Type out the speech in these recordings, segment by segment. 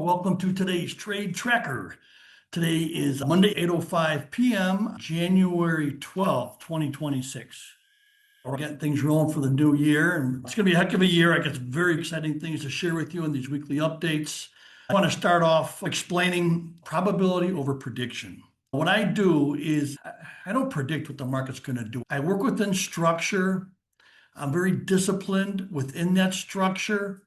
Welcome to today's Trade Tracker. Today is Monday, 8:05 p.m., January 12th, 2026. We're getting things rolling for the new year, and it's going to be a heck of a year. I got some very exciting things to share with you in these weekly updates. I want to start off explaining probability over prediction. What I do is I don't predict what the market's going to do. I work within structure. I'm very disciplined within that structure.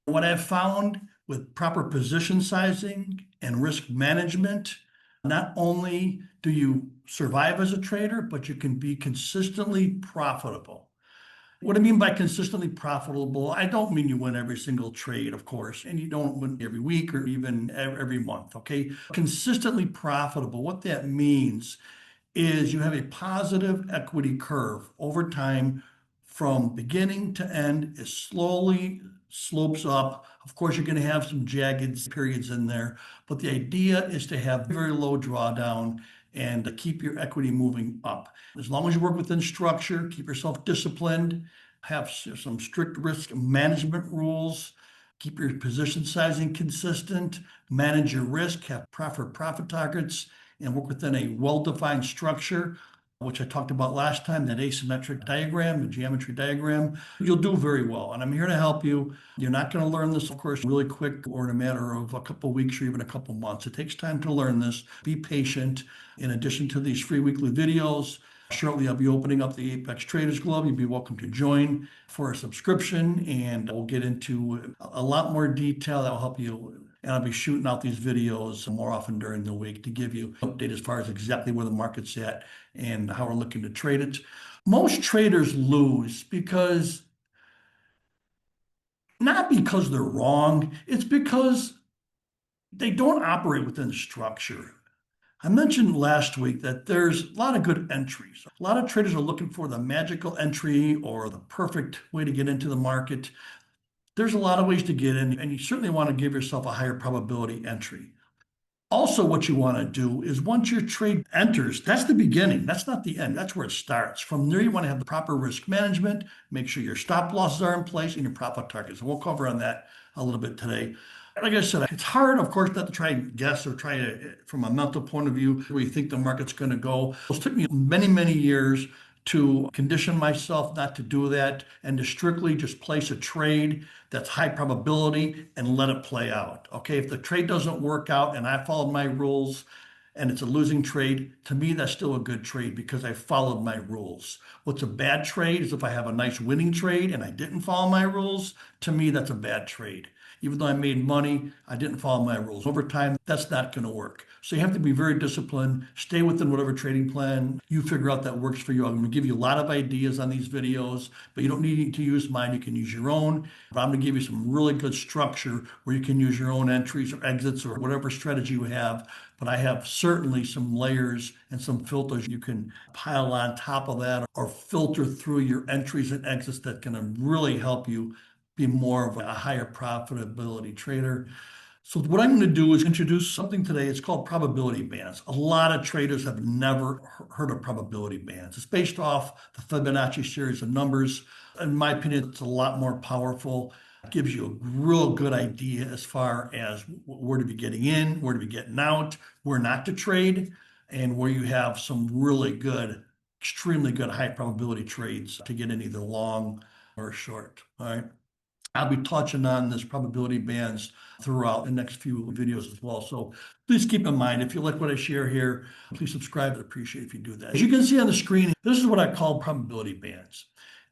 What I've found with proper position sizing and risk management, not only do you survive as a trader, but you can be consistently profitable. What I mean by consistently profitable, I don't mean you win every single trade, of course, and you don't win every week or even every month, okay? Consistently profitable, what that means is you have a positive equity curve over time from beginning to end. It slowly slopes up. Of course, you're going to have some jagged periods in there, but the idea is to have very low drawdown and to keep your equity moving up. As long as you work within structure, keep yourself disciplined, have some strict risk management rules, keep your position sizing consistent, manage your risk, have proper profit targets, and work within a well-defined structure, which I talked about last time, that asymmetric diagram, the geometry diagram, you'll do very well. And I'm here to help you. You're not going to learn this, of course, really quick or in a matter of a couple of weeks or even a couple of months. It takes time to learn this. Be patient. In addition to these free weekly videos, shortly I'll be opening up the Apex Traders Club. You'd be welcome to join for a subscription, and we'll get into a lot more detail that will help you. And I'll be shooting out these videos more often during the week to give you an update as far as exactly where the market's at and how we're looking to trade it. Most traders lose not because they're wrong, it's because they don't operate within structure. I mentioned last week that there's a lot of good entries. A lot of traders are looking for the magical entry or the perfect way to get into the market. There's a lot of ways to get in, and you certainly want to give yourself a higher probability entry. Also, what you want to do is once your trade enters, that's the beginning. That's not the end. That's where it starts. From there, you want to have the proper risk management, make sure your stop losses are in place and your profit targets. And we'll cover on that a little bit today. Like I said, it's hard, of course, not to try and guess or try to, from a mental point of view, where you think the market's going to go. It took me many, many years to condition myself not to do that and to strictly just place a trade that's high probability and let it play out. Okay, if the trade doesn't work out and I followed my rules and it's a losing trade, to me, that's still a good trade because I followed my rules. What's a bad trade is if I have a nice winning trade and I didn't follow my rules. To me, that's a bad trade. Even though I made money, I didn't follow my rules. Over time, that's not going to work. So you have to be very disciplined, stay within whatever trading plan you figure out that works for you. I'm going to give you a lot of ideas on these videos, but you don't need to use mine. You can use your own. But I'm going to give you some really good structure where you can use your own entries or exits or whatever strategy you have. But I have certainly some layers and some filters you can pile on top of that or filter through your entries and exits that can really help you be more of a higher profitability trader. So what I'm going to do is introduce something today. It's called probability bands. A lot of traders have never heard of probability bands. It's based off the Fibonacci series of numbers. In my opinion, it's a lot more powerful. It gives you a real good idea as far as where to be getting in, where to be getting out, where not to trade, and where you have some really good, extremely good high probability trades to get in either long or short. All right. I'll be touching on this probability bands throughout the next few videos as well. So please keep in mind, if you like what I share here, please subscribe. I'd appreciate if you do that. As you can see on the screen, this is what I call probability bands.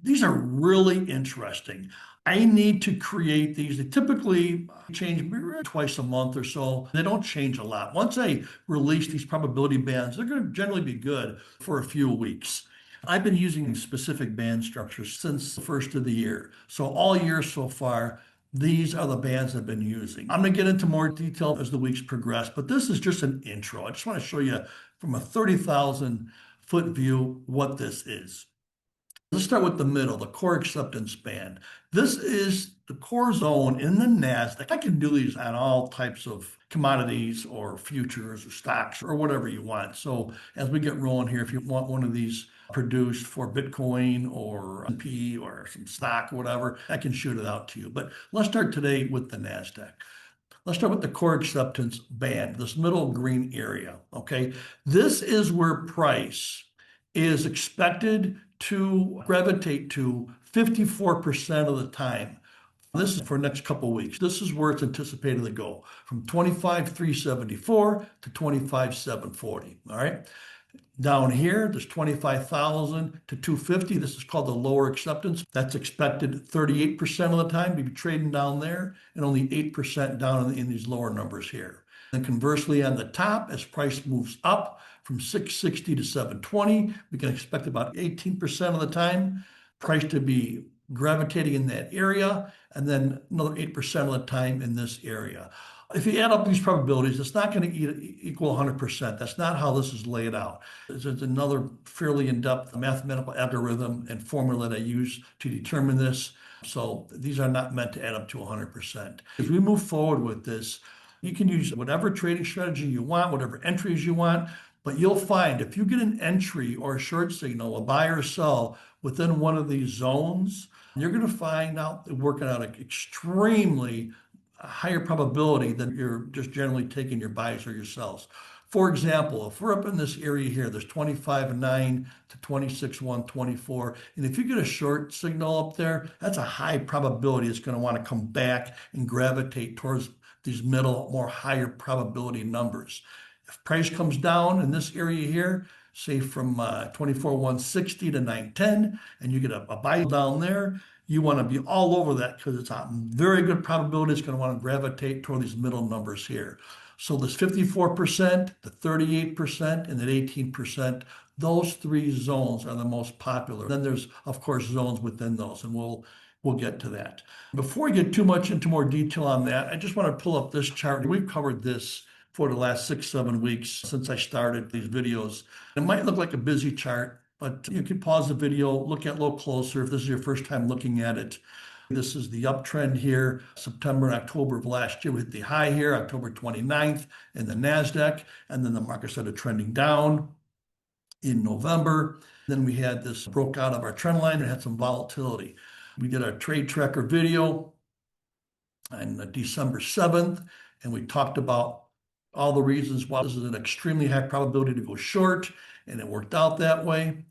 These are really interesting. I need to create these. They typically change twice a month or so. They don't change a lot. Once I release these probability bands, they're going to generally be good for a few weeks. I've been using specific band structures since the first of the year. So all year so far, these are the bands I've been using. I'm going to get into more detail as the weeks progress, but this is just an intro. I just want to show you from a 30,000 foot view what this is. Let's start with the middle, the core acceptance band. This is the core zone in the NASDAQ. I can do these on all types of commodities or futures or stocks or whatever you want. So as we get rolling here, if you want one of these produced for Bitcoin or S&P or some stock or whatever, I can shoot it out to you. But let's start today with the NASDAQ. Let's start with the core acceptance band, this middle green area, okay? This is where price is expected to gravitate to 54% of the time. This is for next couple of weeks. This is where it's anticipated to go from 25,374 to 25,740. All right. Down here, there's 25,000 to 250. This is called the lower acceptance. That's expected 38% of the time to be trading down there and only 8% down in these lower numbers here. And conversely, on the top, as price moves up from 660 to 720, we can expect about 18% of the time price to be gravitating in that area, and then another 8% of the time in this area. If you add up these probabilities, it's not going to equal 100%. That's not how this is laid out. There's another fairly in-depth mathematical algorithm and formula that I use to determine this. So these are not meant to add up to 100%. As we move forward with this, you can use whatever trading strategy you want, whatever entries you want, but you'll find if you get an entry or a short signal, a buy or sell within one of these zones, you're going to find out working out an extremely higher probability than you're just generally taking your buys or your sells. For example, if we're up in this area here, there's 25.9 to 26.124, and if you get a short signal up there, that's a high probability it's going to want to come back and gravitate towards these middle, more higher probability numbers. If price comes down in this area here, say from 24,160 to 910, and you get a buy down there, you want to be all over that because it's a very good probability it's going to want to gravitate toward these middle numbers here. So this 54%, the 38%, and that 18%, those three zones are the most popular. Then there's, of course, zones within those, and we'll get to that. Before we get too much into more detail on that, I just want to pull up this chart. We've covered this for the last 6-7 weeks since I started these videos. It might look like a busy chart, but you can pause the video, look at it a little closer if this is your first time looking at it. This is the uptrend here, September and October of last year. We hit the high here, October 29th in the NASDAQ, and then the market started trending down in November. Then we had this broke out of our trend line and had some volatility. We did our trade tracker video on December 7th, and we talked about all the reasons why this is an extremely high probability to go short, and it worked out that way.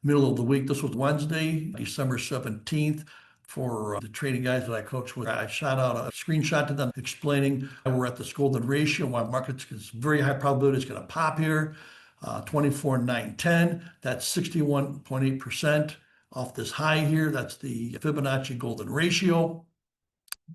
Middle of the week, this was Wednesday, December 17th. For the trading guys that I coach with, I shot out a screenshot to them explaining why we're at this golden ratio, why markets is very high probability it's going to pop here. 24,910, that's 61.8% off this high here. That's the Fibonacci golden ratio.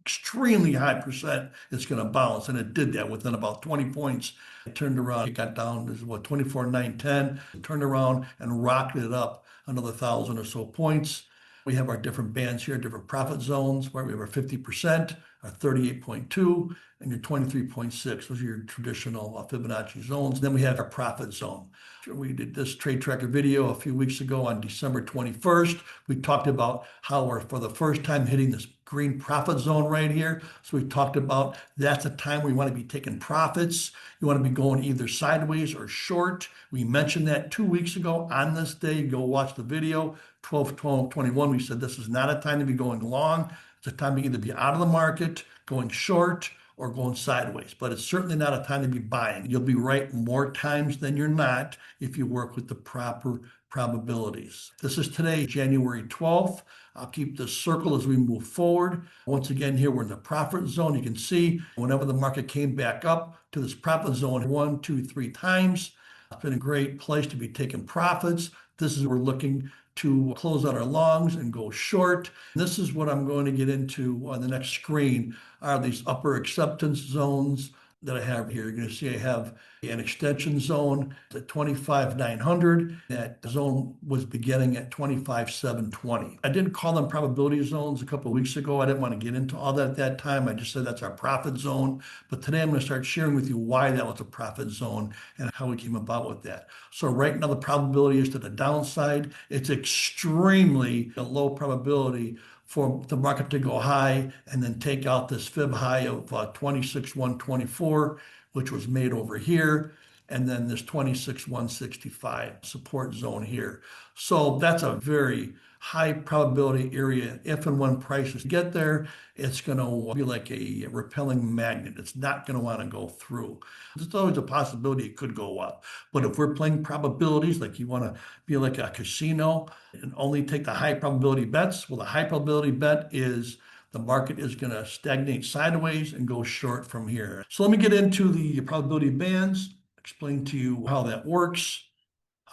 Extremely high percent it's going to bounce, and it did that within about 20 points. It turned around, it got down to what, 24,910, turned around and rocketed it up another 1,000 or so points. We have our different bands here, different profit zones, where we have our 50%, our 38.2, and your 23.6. Those are your traditional Fibonacci zones. Then we have our profit zone. We did this trade tracker video a few weeks ago on December 21st. We talked about how we're for the first time hitting this green profit zone right here. So we talked about that's a time where you want to be taking profits. You want to be going either sideways or short. We mentioned that 2 weeks ago on this day. Go watch the video, 12/12/21. We said this is not a time to be going long. It's a time to either be out of the market, going short, or going sideways, but it's certainly not a time to be buying. You'll be right more times than you're not if you work with the proper probabilities. This is today, January 12th. I'll keep this circle as we move forward. Once again, here we're in the profit zone. You can see whenever the market came back up to this profit zone 1, 2, 3 times, it's been a great place to be taking profits. This is where we're looking to close out our longs and go short. This is what I'm going to get into on the next screen, are these upper acceptance zones that I have here. You're going to see I have an extension zone at 25,900. That zone was beginning at 25,720. I didn't call them probability zones a couple of weeks ago. I didn't want to get into all that at that time. I just said that's our profit zone. But today I'm going to start sharing with you why that was a profit zone and how we came about with that. So right now the probability is to the downside. It's extremely a low probability for the market to go high and then take out this fib high of 26,124, which was made over here. and then this 26,165 support zone here. So that's a very high probability area. If and when prices get there, it's going to be like a repelling magnet. It's not going to want to go through. There's always a possibility it could go up. But if we're playing probabilities, like you want to be like a casino and only take the high probability bets, well, the high probability bet is the market is going to stagnate sideways and go short from here. So let me get into the probability bands, explain to you how that works.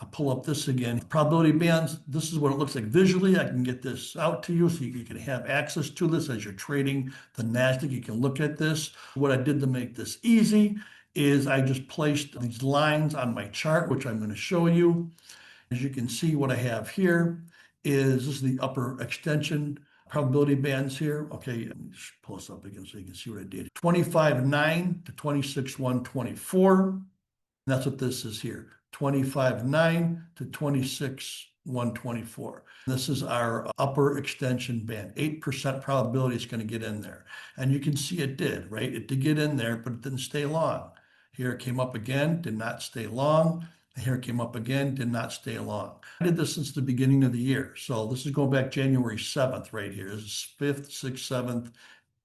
I'll pull up this again. Probability bands, this is what it looks like visually. I can get this out to you so you can have access to this as you're trading the NASDAQ. You can look at this. What I did to make this easy is I just placed these lines on my chart, which I'm going to show you. As you can see, what I have here is this is the upper extension probability bands here. Okay, let me just pull this up again so you can see what I did. 25.9 to 26,124. That's what this is here. 25.9 to 26,124. This is our upper extension band. 8% probability it's going to get in there. And you can see it did, right? It did get in there, but it didn't stay long. Here it came up again, did not stay long. Here it came up again, did not stay long. I did this since the beginning of the year. So this is going back January 7th right here. This is 5th, 6th, 7th.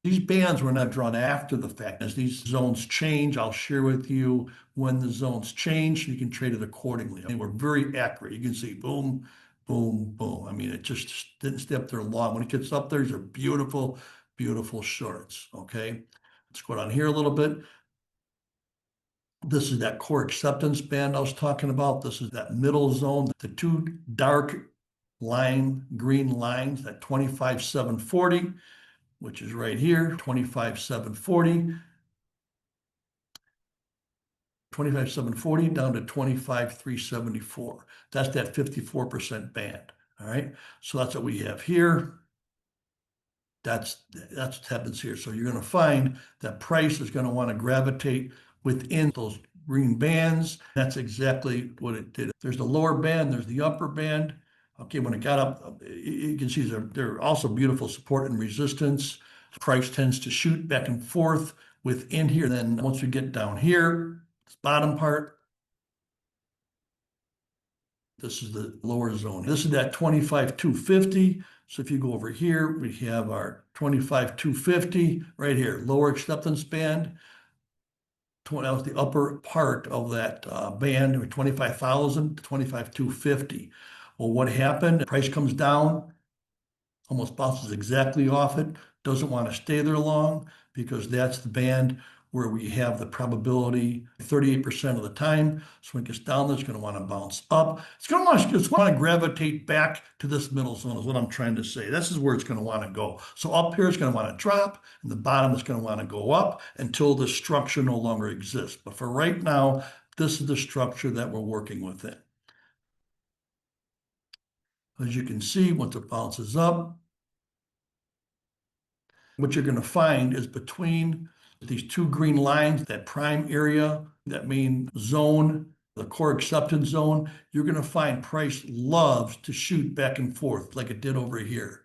These bands were not drawn after the fact. As these zones change, I'll share with you when the zones change. You can trade it accordingly. They were very accurate. You can see boom, boom, boom. I mean, it just didn't stay up there long. When it gets up there, these are beautiful, beautiful shorts. Okay, let's go down here a little bit. This is that core acceptance band I was talking about. This is that middle zone, the two dark green lines, that 25,740, which is right here, 25,740. 25,740 down to 25,374. That's that 54% band. All right. So that's what we have here. That's what happens here. So you're going to find that price is going to want to gravitate within those green bands. That's exactly what it did. There's the lower band, there's the upper band. Okay, when it got up, you can see there are also beautiful support and resistance. Price tends to shoot back and forth within here. Then once we get down here, this bottom part, this is the lower zone. This is that 25,250. So if you go over here, we have our 25,250 right here, lower acceptance band. That was the upper part of that band, 25,000 to 25,250. Well, what happened? The price comes down, almost bounces exactly off it, doesn't want to stay there long because that's the band where we have the probability 38% of the time. So when it gets down there, it's going to want to bounce up. It's going to want to gravitate back to this middle zone is what I'm trying to say. This is where it's going to want to go. So up here, it's going to want to drop, and the bottom is going to want to go up until the structure no longer exists. But for right now, this is the structure that we're working within. As you can see, once it bounces up, what you're going to find is between these two green lines, that prime area, that main zone, the core acceptance zone, you're going to find price loves to shoot back and forth like it did over here.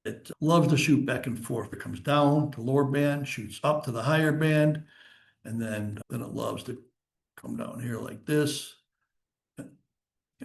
It loves to shoot back and forth. It comes down to lower band, shoots up to the higher band, and then it loves to come down here like this and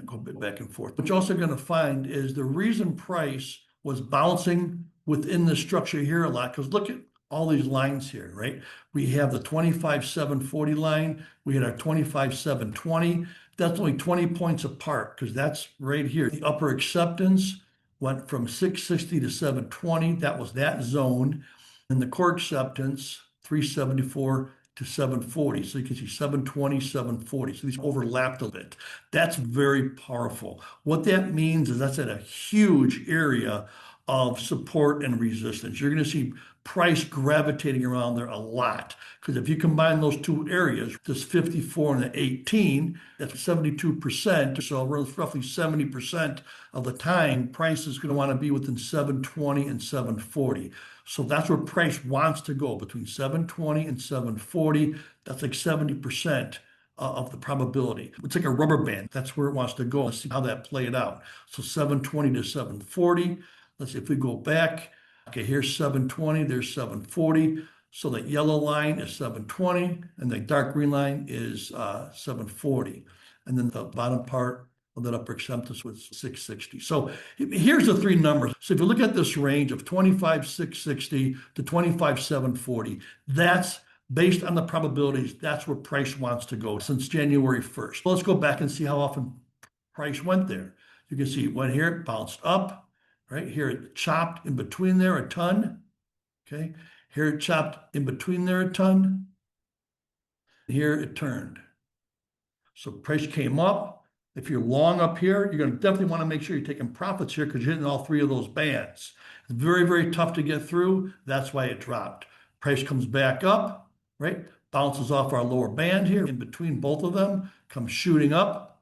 go back and forth. What you're also going to find is the reason price was bouncing within the structure here a lot, because look at all these lines here, right? We have the 25,740 line. We had our 25,720. That's only 20 points apart because that's right here. The upper acceptance went from 660 to 720. That was that zone. And the core acceptance, 374 to 740. So you can see 720, 740. So these overlapped a bit. That's very powerful. What that means is that's at a huge area of support and resistance. You're going to see price gravitating around there a lot. Because if you combine those two areas, this 54 and the 18, that's 72%. So roughly 70% of the time, price is going to want to be within 720 and 740. So that's where price wants to go, between 720 and 740. That's like 70% of the probability. It's like a rubber band. That's where it wants to go. Let's see how that played out. So 720 to 740. Let's see if we go back. Okay, here's 720, there's 740. So the yellow line is 720 and the dark green line is 740. And then the bottom part of that upper exemptus was 660. So here's the three numbers. So if you look at this range of 25,660 to 25,740, that's based on the probabilities, that's where price wants to go since January 1st. Let's go back and see how often price went there. You can see it went here, it bounced up, right? Here it chopped in between there a ton, okay? Here it chopped in between there a ton. Here it turned. So price came up. If you're long up here, you're going to definitely want to make sure you're taking profits here because you're hitting all three of those bands. It's very, very tough to get through. That's why it dropped. Price comes back up, right? Bounces off our lower band here in between both of them, comes shooting up.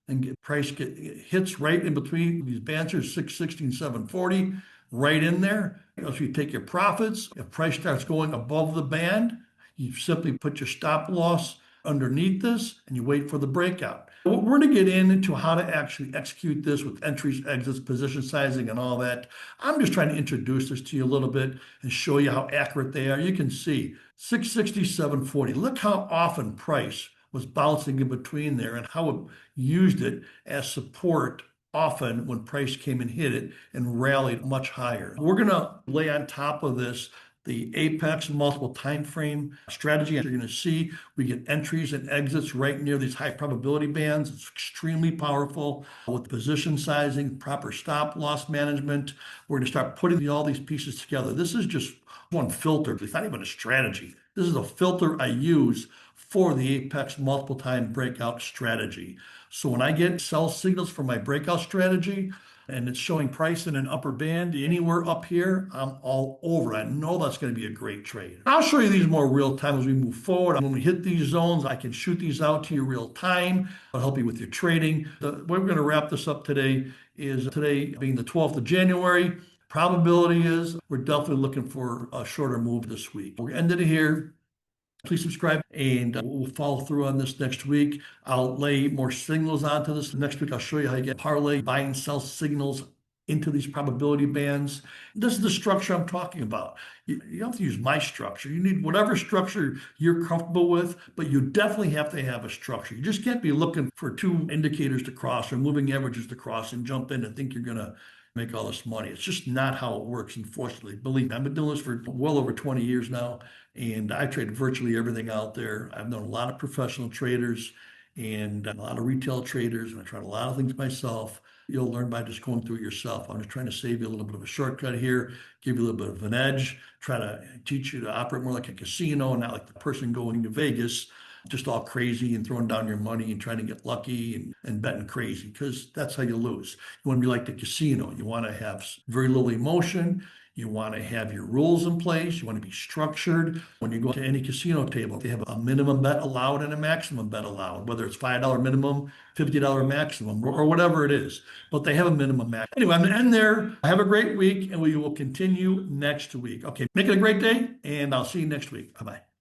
And price hits right in between these bands here, 660 and 740, right in there. So you take your profits. If price starts going above the band, you simply put your stop loss underneath this and you wait for the breakout. We're going to get into how to actually execute this with entries, exits, position sizing, and all that. I'm just trying to introduce this to you a little bit and show you how accurate they are. You can see 660, 740. Look how often price was bouncing in between there and how it used it as support often when price came and hit it and rallied much higher. We're going to lay on top of this the apex multiple time frame strategy. You're going to see we get entries and exits right near these high probability bands. It's extremely powerful with position sizing, proper stop loss management. We're going to start putting all these pieces together. This is just one filter. It's not even a strategy. This is a filter I use for the apex multiple time breakout strategy. So when I get sell signals for my breakout strategy, and it's showing price in an upper band anywhere up here, I'm all over. I know that's going to be a great trade. I'll show you these more real time as we move forward. When we hit these zones, I can shoot these out to you real time. I'll help you with your trading. The way we're going to wrap this up today is today being the 12th of January. Probability is we're definitely looking for a shorter move this week. We're ending it here. Please subscribe and we'll follow through on this next week. I'll lay more signals onto this. Next week, I'll show you how you get parlay, buy and sell signals into these probability bands. This is the structure I'm talking about. You don't have to use my structure. You need whatever structure you're comfortable with, but you definitely have to have a structure. You just can't be looking for two indicators to cross or moving averages to cross and jump in and think you're going to make all this money. It's just not how it works, unfortunately. Believe me, I've been doing this for well over 20 years now, and I trade virtually everything out there. I've known a lot of professional traders and a lot of retail traders, and I tried a lot of things myself. You'll learn by just going through it yourself. I'm just trying to save you a little bit of a shortcut here, give you a little bit of an edge, try to teach you to operate more like a casino, not like the person going to Vegas, just all crazy and throwing down your money and trying to get lucky and betting crazy, because that's how you lose. You want to be like the casino. You want to have very little emotion. You want to have your rules in place. You want to be structured. When you go to any casino table, they have a minimum bet allowed and a maximum bet allowed, whether it's $5 minimum, $50 maximum, or whatever it is. But they have a minimum max. Anyway, I'm going to end there. Have a great week, and we will continue next week. Okay, make it a great day, and I'll see you next week. Bye-bye.